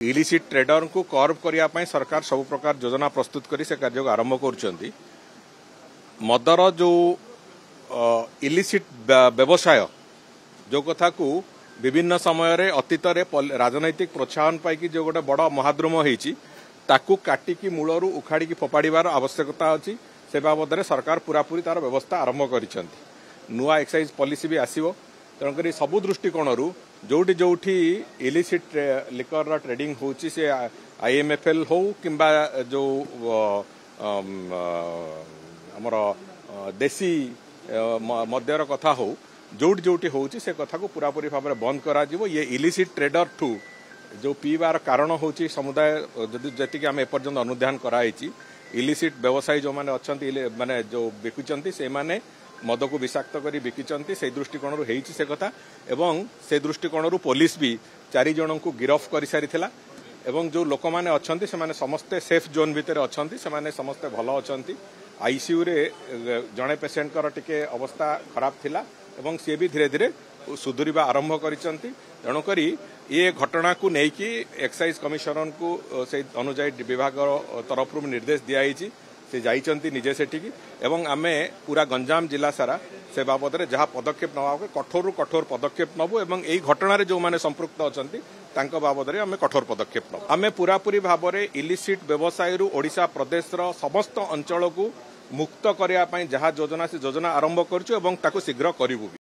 Illicit trader को curve करने सरकार सब प्रकार योजना प्रस्तुत करी से कार्य आरंभ कर मदर जो इलिसिट व्यवसाय जो कथा को विभिन्न समय रे अतीत राजनैतिक प्रोत्साहन पाई जो गोटे बड़ महाद्रुम होती ताकू काटिकी मूलरू उखाड़ी फोपाड़ार आवश्यकता अच्छी से बाबद सरकार पूरापूरी तार व्यवस्था आरंभ कर नुआ एक्साइज पॉलिसी भी आसो तेणुक सबु दृष्टिकोण जोटी जोटी इलिसिट लिकर ट्रेडिंग होची से IMFL हो किंबा जो आमर देशी मद्यर कथा हो जोटी जोटी होची से कथा को पूरापूरी भाव में बंद करा जीवो। ये इलिसिट ट्रेडर ठू जो पीबार कारण होची समुदाय जति आम एपर्यंत अनुधान कराई इलिसिट व्यवसायी जो मैंने अच्छा माने जो बिकुचंती से माने मद को विषाक्त कर बिकिचंती से दृष्टिकोण होती से कथा एवं से दृष्टिकोण पुलिस भी 4 जन को गिरफ कर सारी एवं जो लोक मैंने अच्छा से समस्ते सेफ जोन भितर अच्छा से समस्ते भल अच्छा आईसीयू रे जड़े पेसेंट टिके अवस्था खराब थिला एवं सी भी धीरे धीरे सुधुरिबा आरंभ करिसंती। तेणुक ये घटना को लेकिन एक्साइज कमिशनर को से अनुजाई विभाग तरफ निर्देश दिखाई से जाइचंती निजे सेठिकी एवं आमे पूरा गंजाम जिला सारा से बाबद में जहाँ पदक्षेप नवा कठोर कठोर पदक्षेप नबू एवं यही घटना जो मैंने संपृक्त अच्छा बाबद में आम कठोर पदक्षेप नबू। आम पूरापूरी भाव में इलिसिट व्यवसाय ओडिशा प्रदेश समस्त अंचल को मुक्त करने जहाँ योजना से योजना आरंभ करूँ शीघ्र करूँ।